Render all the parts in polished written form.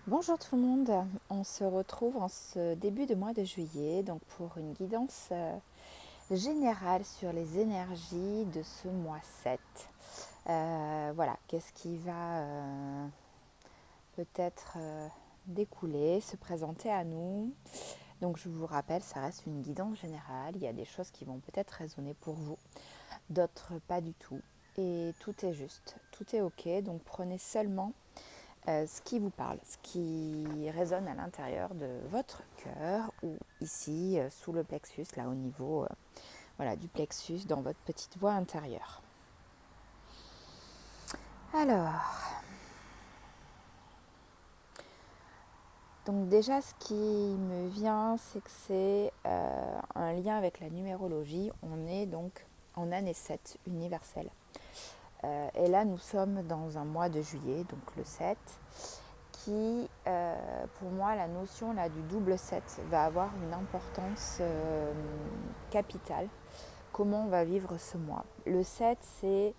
Bonjour tout le monde, on se retrouve en ce début de mois de juillet donc pour une guidance générale sur les énergies de ce mois 7. Voilà, qu'est-ce qui va peut-être découler, se présenter à nous. Donc je vous rappelle, ça reste une guidance générale, il y a des choses qui vont peut-être résonner pour vous, d'autres pas du tout. Et tout est juste, tout est ok, donc prenez seulement ce qui vous parle, ce qui résonne à l'intérieur de votre cœur ou ici sous le plexus, là au niveau voilà, du plexus dans votre petite voix intérieure. Alors, donc déjà ce qui me vient, c'est que c'est un lien avec la numérologie. On est donc en année 7 universelle. Et là, nous sommes dans un mois de juillet, donc le 7. Qui, pour moi, la notion là, du double 7 va avoir une importance capitale. Comment on va vivre ce mois. Le 7, il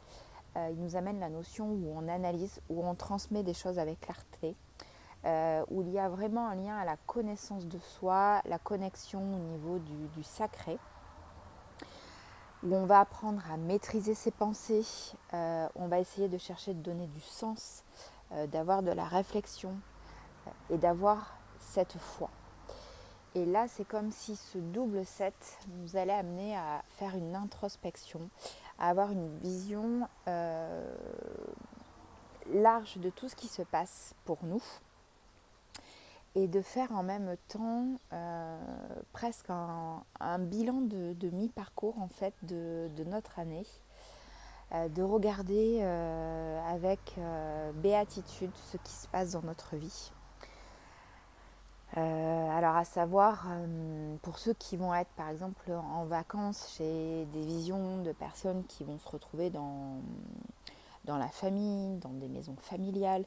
nous amène la notion où on analyse, où on transmet des choses avec clarté, où il y a vraiment un lien à la connaissance de soi, la connexion au niveau du sacré, où on va apprendre à maîtriser ses pensées, on va essayer de chercher de donner du sens, d'avoir de la réflexion, et d'avoir cette foi. Et là, c'est comme si ce double 7 nous allait amener à faire une introspection, à avoir une vision large de tout ce qui se passe pour nous et de faire en même temps presque un bilan de mi-parcours en fait de notre année, de regarder avec béatitude ce qui se passe dans notre vie. Alors à savoir, pour ceux qui vont être par exemple en vacances, j'ai des visions de personnes qui vont se retrouver dans la famille, dans des maisons familiales,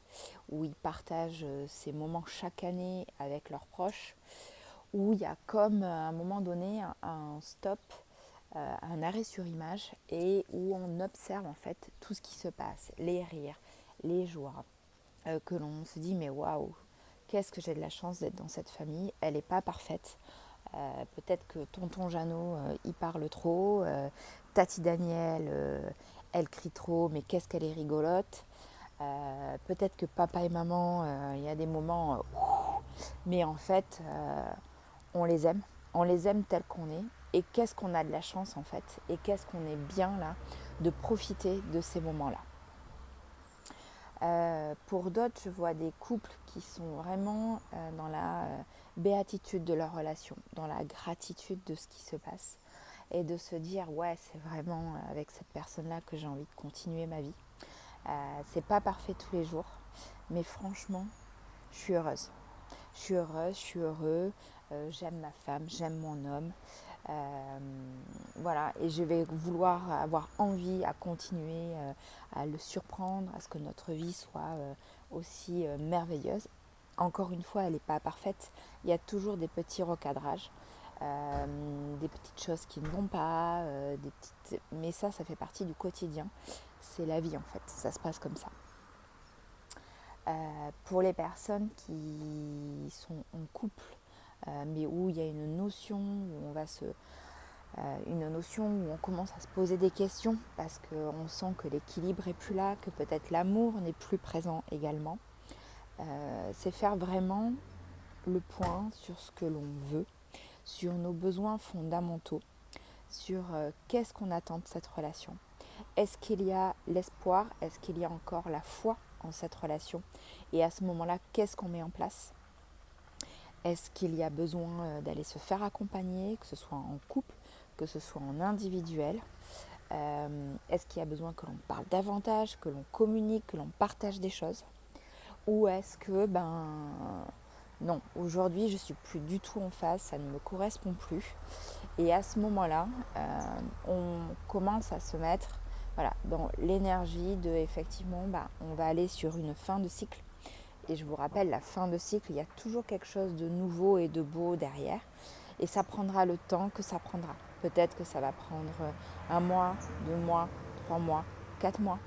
où ils partagent ces moments chaque année avec leurs proches, où il y a comme à un moment donné un stop, un arrêt sur image, et où on observe en fait tout ce qui se passe, les rires, les joies, que l'on se dit mais waouh, qu'est-ce que j'ai de la chance d'être dans cette famille, elle n'est pas parfaite. Peut-être que tonton Jeannot, il parle trop, Tati Daniel, elle crie trop, mais qu'est-ce qu'elle est rigolote. Peut-être que papa et maman, il y a des moments, mais en fait, on les aime tels qu'on est. Et qu'est-ce qu'on a de la chance en fait, et qu'est-ce qu'on est bien là de profiter de ces moments-là. Pour d'autres, je vois des couples qui sont vraiment dans la béatitude de leur relation, dans la gratitude de ce qui se passe et de se dire ouais, c'est vraiment avec cette personne-là que j'ai envie de continuer ma vie. C'est pas parfait tous les jours, mais franchement, je suis heureuse. Je suis heureuse, je suis heureux, j'aime ma femme, j'aime mon homme. Euh, voilà, et je vais vouloir avoir envie à continuer à le surprendre, à ce que notre vie soit aussi merveilleuse. Encore une fois, elle n'est pas parfaite. Il y a toujours des petits recadrages, des petites choses qui ne vont pas, mais ça fait partie du quotidien. C'est la vie en fait, ça se passe comme ça. Pour les personnes qui sont en couple, mais où il y a une notion où une notion où on commence à se poser des questions parce qu'on sent que l'équilibre est plus là, que peut-être l'amour n'est plus présent également. C'est faire vraiment le point sur ce que l'on veut, sur nos besoins fondamentaux, sur qu'est-ce qu'on attend de cette relation. Est-ce qu'il y a l'espoir? Est-ce qu'il y a encore la foi en cette relation? Et à ce moment-là, qu'est-ce qu'on met en place? Est-ce qu'il y a besoin d'aller se faire accompagner, que ce soit en couple, que ce soit en individuel? Est-ce qu'il y a besoin que l'on parle davantage, que l'on communique, que l'on partage des choses? Ou est-ce que, non, aujourd'hui je suis plus du tout en phase, ça ne me correspond plus. Et à ce moment-là, on commence à se mettre voilà, dans l'énergie de, effectivement, on va aller sur une fin de cycle. Et je vous rappelle, la fin de cycle, il y a toujours quelque chose de nouveau et de beau derrière. Et ça prendra le temps que ça prendra. Peut-être que ça va prendre un mois, 2 mois, 3 mois, 4 mois.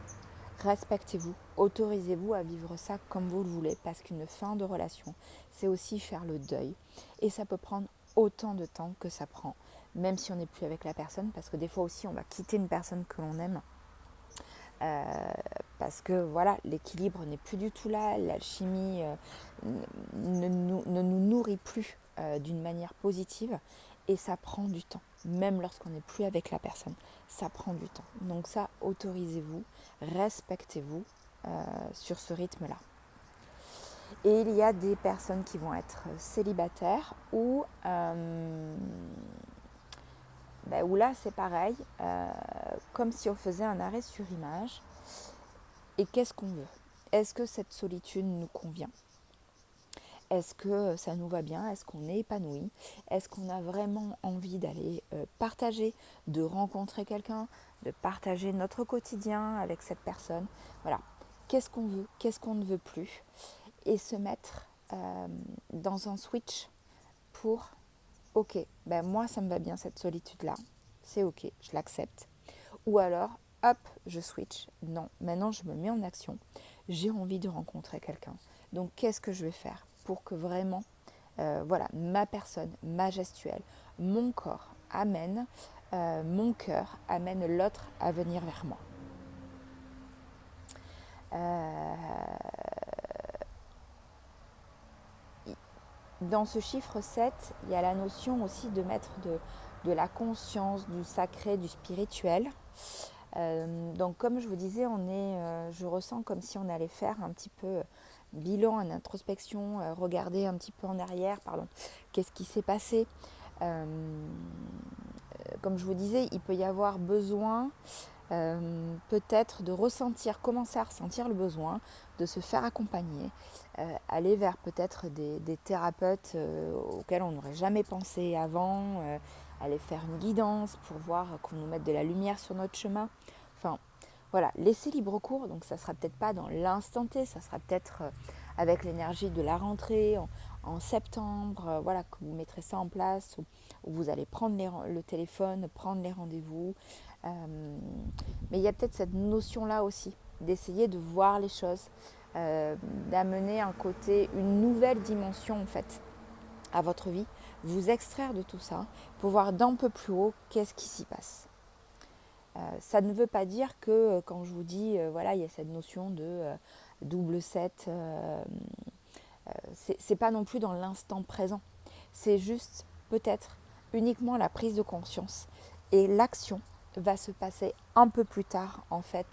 respectez-vous, autorisez-vous à vivre ça comme vous le voulez, parce qu'une fin de relation, c'est aussi faire le deuil. Et ça peut prendre autant de temps que ça prend, même si on n'est plus avec la personne, parce que des fois aussi, on va quitter une personne que l'on aime, euh, parce que voilà, l'équilibre n'est plus du tout là, l'alchimie ne nous nourrit plus d'une manière positive, et ça prend du temps, même lorsqu'on n'est plus avec la personne, ça prend du temps. Donc ça, autorisez-vous, respectez-vous sur ce rythme-là. Et il y a des personnes qui vont être célibataires où là c'est pareil, comme si on faisait un arrêt sur image. Et qu'est-ce qu'on veut? Est-ce que cette solitude nous convient? Est-ce que ça nous va bien? Est-ce qu'on est épanoui? Est-ce qu'on a vraiment envie d'aller partager, de rencontrer quelqu'un, de partager notre quotidien avec cette personne? Voilà. Qu'est-ce qu'on veut? Qu'est-ce qu'on ne veut plus? Et se mettre dans un switch pour ok, ben moi ça me va bien cette solitude-là, c'est ok, je l'accepte. Ou alors, hop, je switch. Non, maintenant je me mets en action. J'ai envie de rencontrer quelqu'un. Donc qu'est-ce que je vais faire pour que vraiment, voilà, ma personne, ma gestuelle, mon corps amène, mon cœur amène l'autre à venir vers moi. Dans ce chiffre 7, il y a la notion aussi de mettre de la conscience, du sacré, du spirituel. Donc comme je vous disais, je ressens comme si on allait faire un petit peu bilan, une introspection, regarder un petit peu en arrière, qu'est-ce qui s'est passé. Comme je vous disais, il peut y avoir besoin peut-être de commencer à ressentir le besoin, de se faire accompagner, aller vers peut-être des thérapeutes auxquels on n'aurait jamais pensé avant, aller faire une guidance pour voir qu'on nous mette de la lumière sur notre chemin. Enfin, voilà, laissez libre cours, donc ça sera peut-être pas dans l'instant T, ça sera peut-être avec l'énergie de la rentrée, en septembre, voilà, que vous mettrez ça en place, où vous allez prendre le téléphone, prendre les rendez-vous. Mais il y a peut-être cette notion-là aussi, d'essayer de voir les choses, d'amener une nouvelle dimension en fait à votre vie, vous extraire de tout ça pour voir d'un peu plus haut qu'est-ce qui s'y passe. Ça ne veut pas dire que quand je vous dis, voilà, il y a cette notion de double 7, c'est pas non plus dans l'instant présent. C'est juste peut-être uniquement la prise de conscience et l'action va se passer un peu plus tard en fait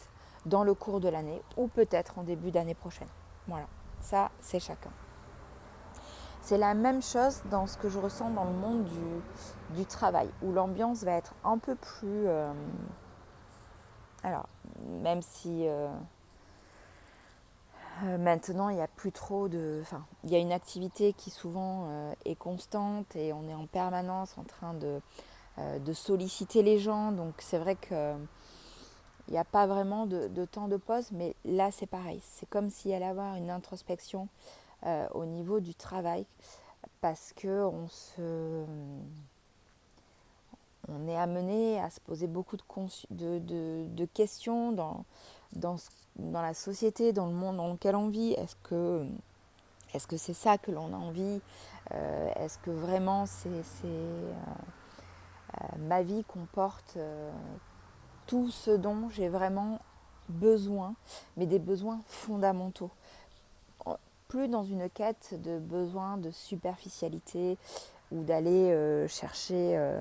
dans le cours de l'année ou peut-être en début d'année prochaine. Voilà, ça c'est chacun. C'est la même chose dans ce que je ressens dans le monde du travail où l'ambiance va être un peu plus... alors, même si maintenant il n'y a plus trop de... Enfin, il y a une activité qui souvent est constante et on est en permanence en train de solliciter les gens. Donc c'est vrai qu'il n'y a pas vraiment de temps de pause, mais là c'est pareil. C'est comme s'il y allait avoir une introspection au niveau du travail parce qu'on est amené à se poser beaucoup de questions dans la société, dans le monde dans lequel on vit. Est-ce que c'est ça que l'on a envie? Est-ce que vraiment ma vie comporte tout ce dont j'ai vraiment besoin, mais des besoins fondamentaux? Plus dans une quête de besoin de superficialité ou d'aller chercher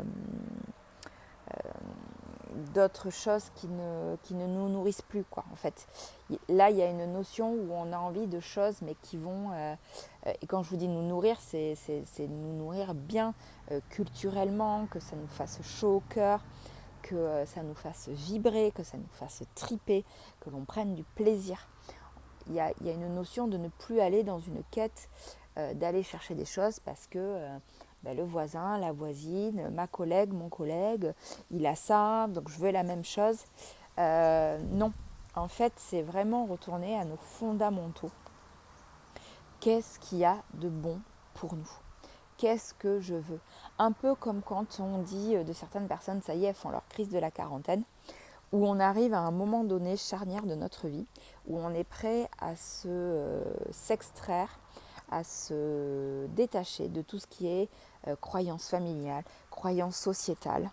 d'autres choses qui ne nous nourrissent plus, quoi, en fait. Là, il y a une notion où on a envie de choses, mais qui vont... et quand je vous dis nous nourrir, c'est nous nourrir bien culturellement, que ça nous fasse chaud au cœur, que ça nous fasse vibrer, que ça nous fasse triper, que l'on prenne du plaisir. Il y a une notion de ne plus aller dans une quête d'aller chercher des choses parce que le voisin, la voisine, ma collègue, mon collègue, il a ça, donc je veux la même chose. Non, en fait, c'est vraiment retourner à nos fondamentaux. Qu'est-ce qu'il y a de bon pour nous? Qu'est-ce que je veux? Un peu comme quand on dit de certaines personnes, ça y est, elles font leur crise de la quarantaine, où on arrive à un moment donné charnière de notre vie, où on est prêt à s'extraire, à se détacher de tout ce qui est croyance familiale, croyance sociétale,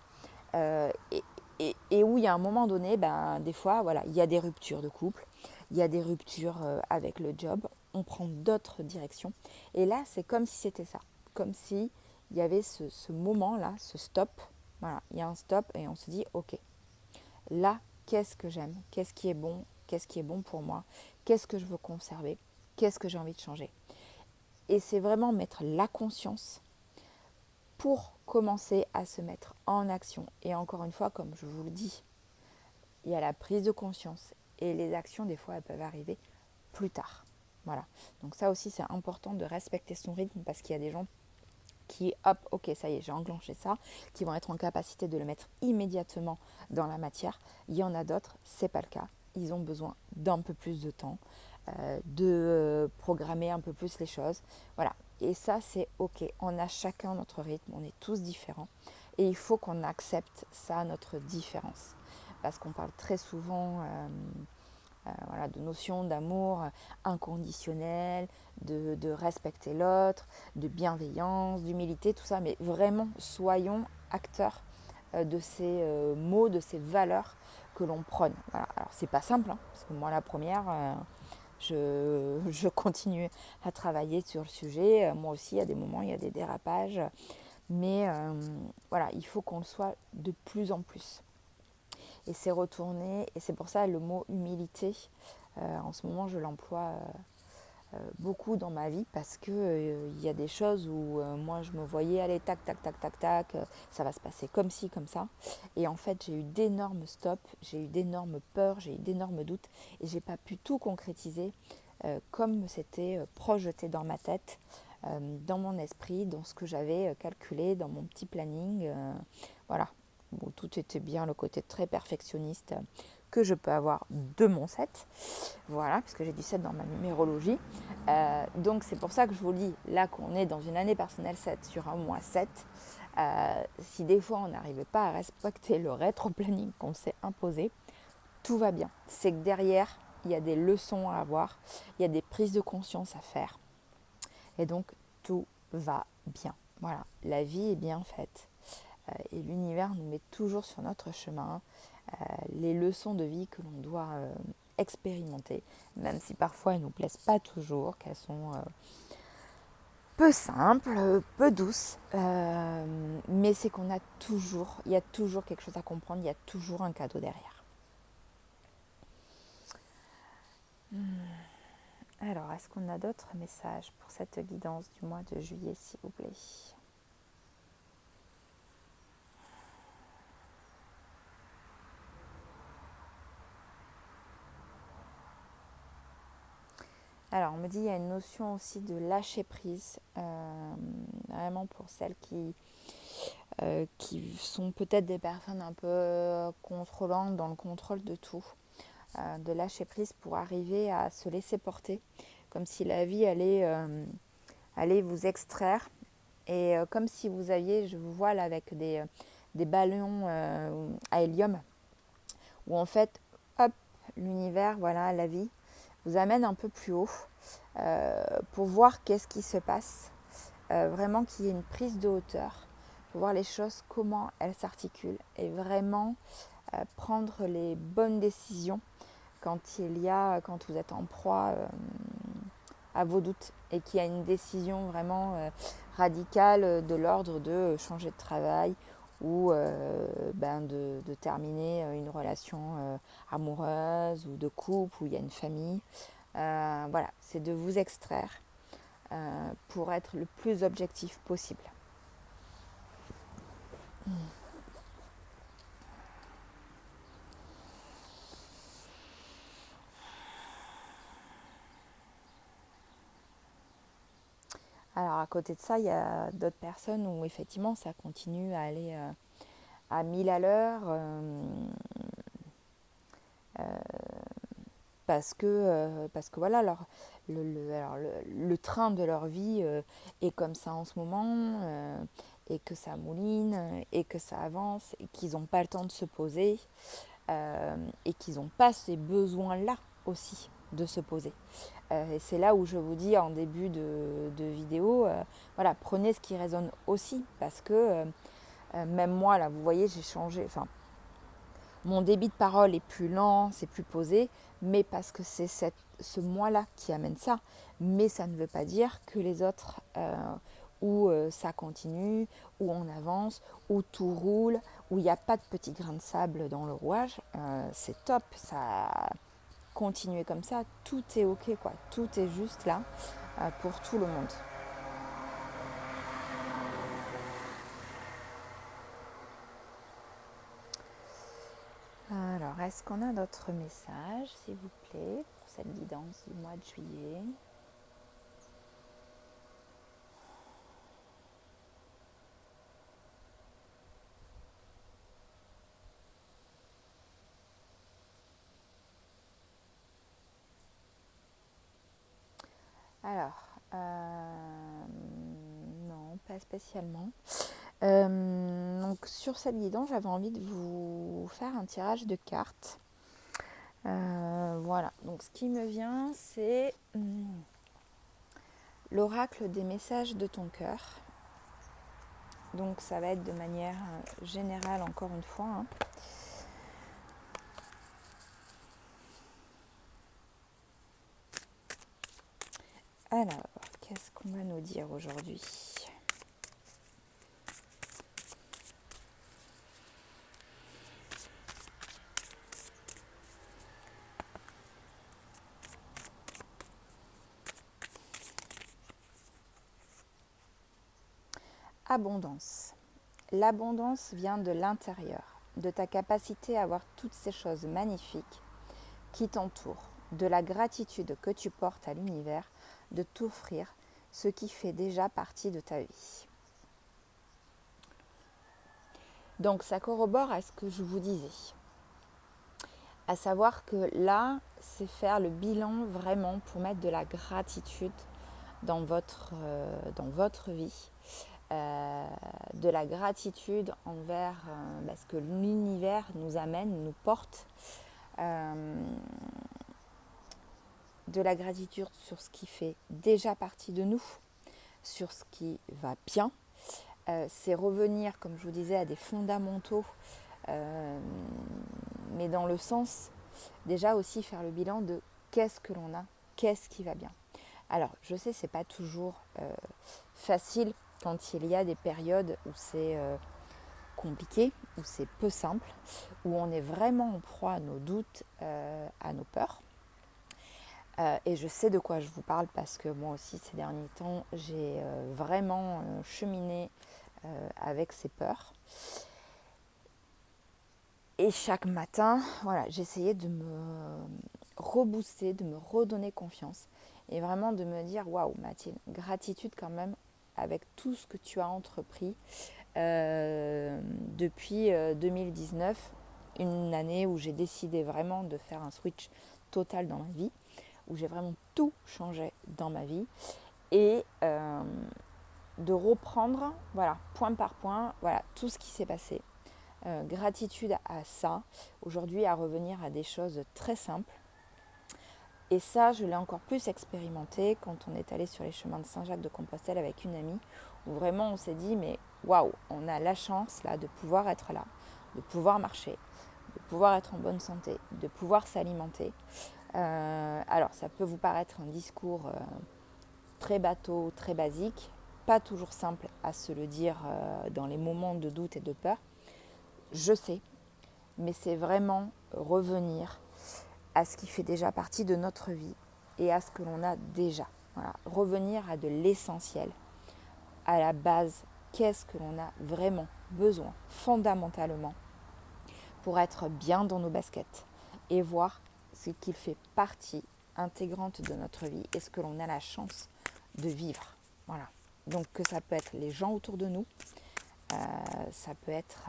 et, et où il y a un moment donné, des fois, voilà, il y a des ruptures de couple, il y a des ruptures avec le job, on prend d'autres directions. Et là, c'est comme si c'était ça, comme si il y avait ce moment-là, ce stop. Voilà, il y a un stop et on se dit, ok, là, qu'est-ce que j'aime, qu'est-ce qui est bon pour moi, qu'est-ce que je veux conserver, qu'est-ce que j'ai envie de changer. Et c'est vraiment mettre la conscience pour commencer à se mettre en action. Et encore une fois, comme je vous le dis, il y a la prise de conscience et les actions, des fois, elles peuvent arriver plus tard. Voilà. Donc ça aussi, c'est important de respecter son rythme parce qu'il y a des gens qui, hop, ok, ça y est, j'ai enclenché ça, qui vont être en capacité de le mettre immédiatement dans la matière. Il y en a d'autres, c'est pas le cas. Ils ont besoin d'un peu plus de temps, de programmer un peu plus les choses. Voilà. Et ça, c'est ok. On a chacun notre rythme, on est tous différents. Et il faut qu'on accepte ça, notre différence. Parce qu'on parle très souvent voilà, de notions d'amour inconditionnel, de respecter l'autre, de bienveillance, d'humilité, tout ça. Mais vraiment, soyons acteurs de ces mots, de ces valeurs que l'on prône. Voilà. Alors, c'est pas simple, hein, parce que moi, la première, je continue à travailler sur le sujet. Moi aussi, il y a des moments, il y a des dérapages. Mais voilà, il faut qu'on le soit de plus en plus. Et c'est retourné, et c'est pour ça le mot humilité, en ce moment je l'emploie beaucoup dans ma vie parce que il y a des choses où moi je me voyais aller tac tac tac tac tac, ça va se passer comme ci comme ça, et en fait j'ai eu d'énormes stops, j'ai eu d'énormes peurs, j'ai eu d'énormes doutes et j'ai pas pu tout concrétiser comme c'était projeté dans ma tête, dans mon esprit, dans ce que j'avais calculé dans mon petit planning, voilà. Bon, tout était bien, le côté très perfectionniste que je peux avoir de mon 7. Voilà, puisque j'ai du 7 dans ma numérologie. Donc c'est pour ça que je vous dis, là qu'on est dans une année personnelle 7 sur un mois 7, si des fois on n'arrivait pas à respecter le rétro-planning qu'on s'est imposé, tout va bien. C'est que derrière, il y a des leçons à avoir, il y a des prises de conscience à faire. Et donc tout va bien. Voilà, la vie est bien faite. Et l'univers nous met toujours sur notre chemin les leçons de vie que l'on doit expérimenter, même si parfois elles ne nous plaisent pas toujours, qu'elles sont peu simples, peu douces, mais c'est qu'on a toujours, il y a toujours quelque chose à comprendre, il y a toujours un cadeau derrière. Alors, est-ce qu'on a d'autres messages pour cette guidance du mois de juillet, s'il vous plaît ? Alors, on me dit qu'il y a une notion aussi de lâcher prise, vraiment pour celles qui sont peut-être des personnes un peu contrôlantes dans le contrôle de tout, de lâcher prise pour arriver à se laisser porter, comme si la vie allait vous extraire, et comme si vous aviez, je vous vois là avec des ballons à hélium, où en fait, hop, l'univers, voilà, la vie, vous amène un peu plus haut pour voir qu'est-ce qui se passe, vraiment qu'il y ait une prise de hauteur, pour voir les choses, comment elles s'articulent, et vraiment prendre les bonnes décisions quand vous êtes en proie à vos doutes et qu'il y a une décision vraiment radicale de l'ordre de changer de travail ou de terminer une relation amoureuse ou de couple où il y a une famille. Voilà, c'est de vous extraire pour être le plus objectif possible. Alors à côté de ça, il y a d'autres personnes où effectivement ça continue à aller à 1000 à l'heure parce que voilà, le train de leur vie est comme ça en ce moment, et que ça mouline, et que ça avance, et qu'ils n'ont pas le temps de se poser. et qu'ils n'ont pas ces besoins-là aussi de se poser. Et c'est là où je vous dis en début de vidéo, voilà, prenez ce qui résonne aussi, parce que même moi, là, vous voyez, j'ai changé, enfin, mon débit de parole est plus lent, c'est plus posé, mais parce que c'est ce moi-là qui amène ça. Mais ça ne veut pas dire que les autres, où ça continue, où on avance, où tout roule, où il n'y a pas de petits grains de sable dans le rouage, c'est top, ça continuer comme ça, tout est ok, quoi, tout est juste là pour tout le monde. Alors, est-ce qu'on a d'autres messages, s'il vous plaît, pour cette guidance du mois de juillet? Alors, non, pas spécialement. Donc, sur cette guidance, j'avais envie de vous faire un tirage de cartes. Voilà, donc ce qui me vient, c'est l'oracle des messages de ton cœur. Donc ça va être de manière générale encore une fois. Hein. Alors, qu'est-ce qu'on va nous dire aujourd'hui ? Abondance. L'abondance vient de l'intérieur, de ta capacité à voir toutes ces choses magnifiques qui t'entourent, de la gratitude que tu portes à l'univers de t'offrir ce qui fait déjà partie de ta vie. Donc ça corrobore à ce que je vous disais. À savoir que là, c'est faire le bilan vraiment pour mettre de la gratitude dans votre vie. De la gratitude envers ce que l'univers nous amène, nous porte. De la gratitude sur ce qui fait déjà partie de nous, sur ce qui va bien. C'est revenir, comme je vous disais, à des fondamentaux, mais dans le sens, déjà aussi faire le bilan de qu'est-ce que l'on a, qu'est-ce qui va bien. Alors, je sais, c'est pas toujours facile quand il y a des périodes où c'est compliqué, où c'est peu simple, où on est vraiment en proie à nos doutes, à nos peurs. Et je sais de quoi je vous parle parce que moi aussi ces derniers temps j'ai vraiment cheminé avec ces peurs. Et chaque matin, voilà, j'essayais de me rebooster, de me redonner confiance et vraiment de me dire waouh Mathilde, gratitude quand même avec tout ce que tu as entrepris depuis 2019, une année où j'ai décidé vraiment de faire un switch total dans ma vie, où j'ai vraiment tout changé dans ma vie et de reprendre, voilà, point par point, voilà, tout ce qui s'est passé. Gratitude à ça, aujourd'hui à revenir à des choses très simples. Et ça, je l'ai encore plus expérimenté quand on est allé sur les chemins de Saint-Jacques-de-Compostelle avec une amie, où vraiment on s'est dit, mais waouh, on a la chance là de pouvoir être là, de pouvoir marcher, de pouvoir être en bonne santé, de pouvoir s'alimenter. Alors, ça peut vous paraître un discours très bateau, très basique, pas toujours simple à se le dire dans les moments de doute et de peur. Je sais, mais c'est vraiment revenir à ce qui fait déjà partie de notre vie et à ce que l'on a déjà. Voilà. Revenir à de l'essentiel, à la base, qu'est-ce que l'on a vraiment besoin, fondamentalement, pour être bien dans nos baskets et voir ce qu'il fait partie intégrante de notre vie et ce que l'on a la chance de vivre. Voilà. Donc que ça peut être les gens autour de nous, ça peut être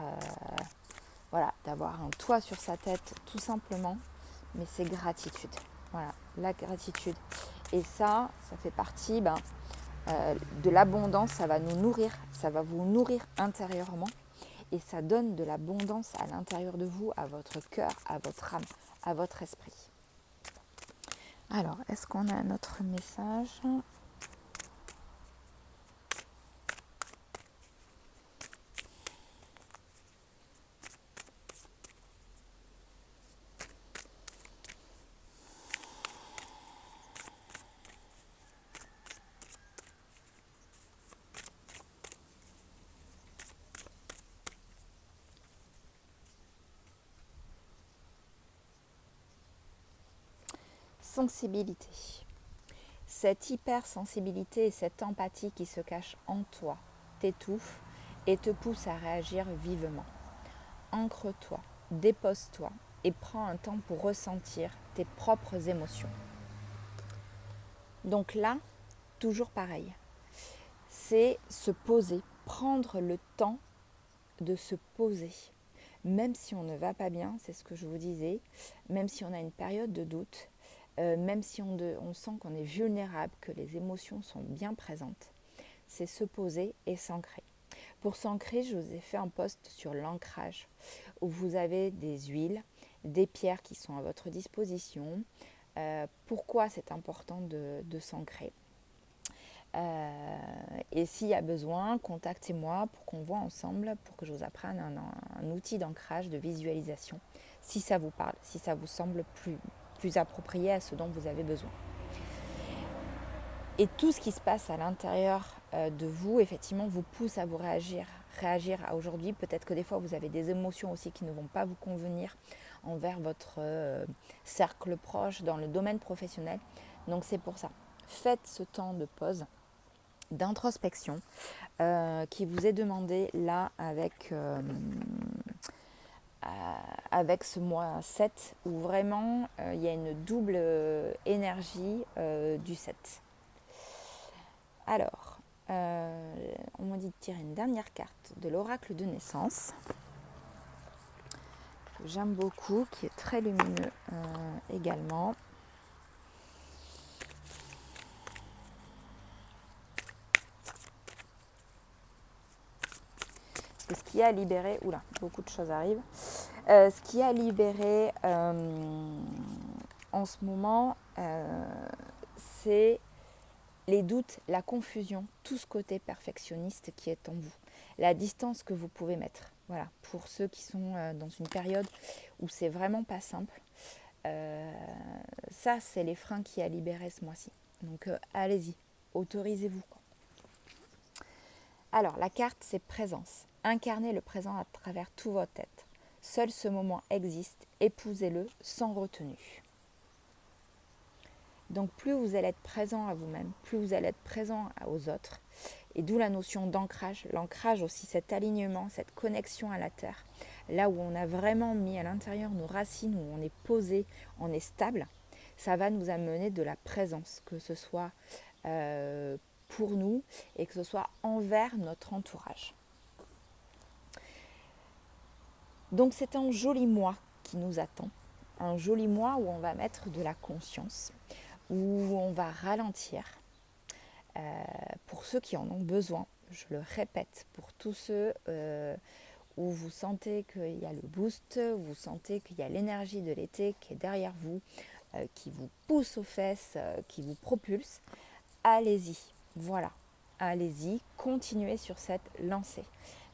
voilà, d'avoir un toit sur sa tête tout simplement, mais c'est gratitude. Voilà, la gratitude. Et ça fait partie de l'abondance, ça va nous nourrir, ça va vous nourrir intérieurement. et ça donne de l'abondance à l'intérieur de vous, à votre cœur, à votre âme, à votre esprit. Alors, est-ce qu'on a un autre message ? Sensibilité. Cette hypersensibilité et cette empathie qui se cache en toi t'étouffe et te pousse à réagir vivement. Ancre-toi, dépose-toi et prends un temps pour ressentir tes propres émotions. Donc là, toujours pareil, c'est se poser, prendre le temps de se poser. Même si on ne va pas bien, c'est ce que je vous disais, même si on a une période de doute, même si on sent qu'on est vulnérable, que les émotions sont bien présentes, c'est se poser et s'ancrer. Pour s'ancrer, je vous ai fait un post sur l'ancrage, où vous avez des huiles, des pierres qui sont à votre disposition. Pourquoi c'est important de s'ancrer ? Et s'il y a besoin, contactez-moi pour qu'on voit ensemble, pour que je vous apprenne un outil d'ancrage, de visualisation, si ça vous parle, si ça vous semble plus approprié à ce dont vous avez besoin. Et tout ce qui se passe à l'intérieur de vous, effectivement, vous pousse à vous réagir à aujourd'hui. Peut-être que des fois, vous avez des émotions aussi qui ne vont pas vous convenir envers votre cercle proche dans le domaine professionnel. Donc c'est pour ça. Faites ce temps de pause, d'introspection qui vous est demandé là avec ce mois 7 où vraiment il y a une double énergie du 7. Alors, on m'a dit de tirer une dernière carte de l'oracle de naissance que j'aime beaucoup, qui est très lumineux également. Ce qui a libéré, oula, beaucoup de choses arrivent. Ce qui a libéré en ce moment, c'est les doutes, la confusion, tout ce côté perfectionniste qui est en vous, la distance que vous pouvez mettre. Voilà, pour ceux qui sont dans une période où c'est vraiment pas simple, ça c'est les freins qui a libéré ce mois-ci. Donc allez-y, autorisez-vous. Alors la carte c'est présence. Incarnez le présent à travers tout votre être. Seul ce moment existe, épousez-le sans retenue. Donc plus vous allez être présent à vous-même, plus vous allez être présent aux autres, et d'où la notion d'ancrage. L'ancrage aussi, cet alignement, cette connexion à la terre, là où on a vraiment mis à l'intérieur nos racines, où on est posé, on est stable, ça va nous amener de la présence, que ce soit pour nous et que ce soit envers notre entourage. Donc c'est un joli mois qui nous attend, un joli mois où on va mettre de la conscience, où on va ralentir pour ceux qui en ont besoin. Je le répète, pour tous ceux où vous sentez qu'il y a le boost, où vous sentez qu'il y a l'énergie de l'été qui est derrière vous, qui vous pousse aux fesses, qui vous propulse, allez-y, voilà, allez-y, continuez sur cette lancée.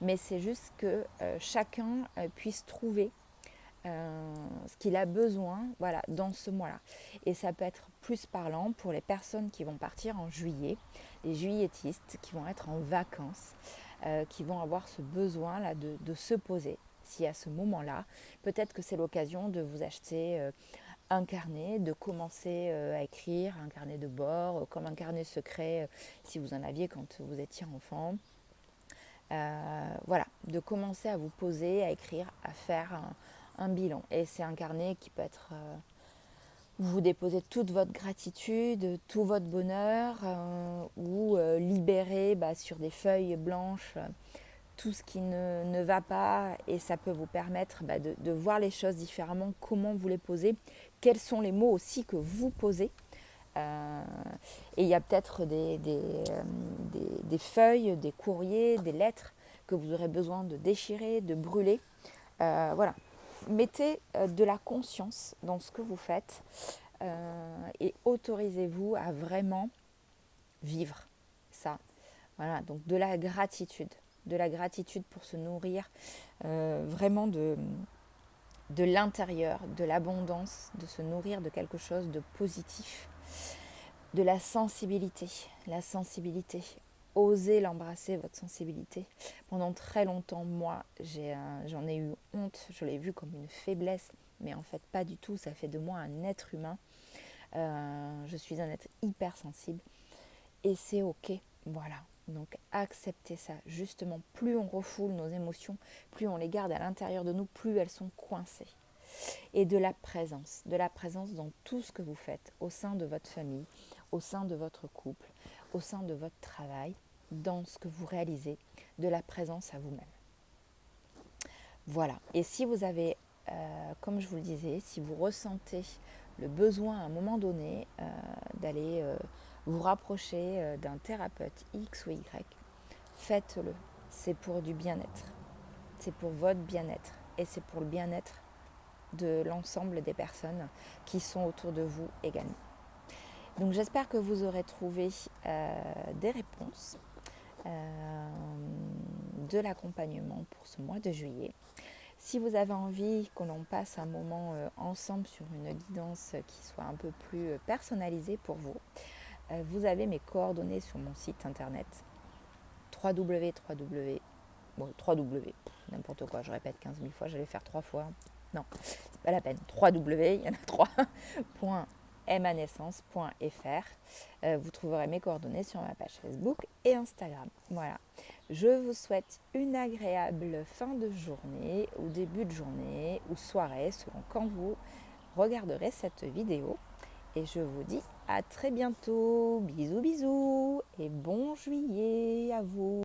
Mais c'est juste que chacun puisse trouver ce qu'il a besoin, voilà, dans ce mois-là. Et ça peut être plus parlant pour les personnes qui vont partir en juillet, les juilletistes qui vont être en vacances, qui vont avoir ce besoin-là de se poser. Si à ce moment-là, peut-être que c'est l'occasion de vous acheter un carnet, de commencer à écrire, un carnet de bord, comme un carnet secret si vous en aviez quand vous étiez enfant. Voilà, de commencer à vous poser, à écrire, à faire un bilan. Et c'est un carnet qui peut être où vous déposez toute votre gratitude, tout votre bonheur, ou libérer sur des feuilles blanches tout ce qui ne va pas, et ça peut vous permettre de voir les choses différemment, comment vous les posez, quels sont les mots aussi que vous posez. Et il y a peut-être des feuilles, des courriers, des lettres que vous aurez besoin de déchirer, de brûler. Voilà. Mettez de la conscience dans ce que vous faites et autorisez-vous à vraiment vivre ça. Voilà, donc de la gratitude pour se nourrir vraiment de l'intérieur, de l'abondance, de se nourrir de quelque chose de positif, de la sensibilité. Osez l'embrasser, votre sensibilité. Pendant très longtemps, moi, j'en ai eu honte, je l'ai vu comme une faiblesse, mais en fait pas du tout, ça fait de moi un être humain. Je suis un être hypersensible et c'est ok, voilà. Donc acceptez ça, justement, plus on refoule nos émotions, plus on les garde à l'intérieur de nous, plus elles sont coincées. Et de la présence dans tout ce que vous faites, au sein de votre famille, au sein de votre couple, au sein de votre travail, dans ce que vous réalisez, de la présence à vous-même. Voilà, et si vous avez, comme je vous le disais, si vous ressentez le besoin à un moment donné d'aller vous rapprocher d'un thérapeute X ou Y, faites-le. C'est pour du bien-être. C'est pour votre bien-être. Et c'est pour le bien-être de l'ensemble des personnes qui sont autour de vous également. Donc j'espère que vous aurez trouvé des réponses, de l'accompagnement pour ce mois de juillet. Si vous avez envie que l'on passe un moment ensemble sur une guidance qui soit un peu plus personnalisée pour vous, vous avez mes coordonnées sur mon site internet www, n'importe quoi, je répète 15 000 fois, j'allais faire 3 fois. Non, c'est pas la peine. 3W, il y en a 3, .emanescence.fr. Vous trouverez mes coordonnées sur ma page Facebook et Instagram. Voilà. Je vous souhaite une agréable fin de journée, ou début de journée, ou soirée, selon quand vous regarderez cette vidéo. Et je vous dis à très bientôt. Bisous, bisous. Et bon juillet à vous.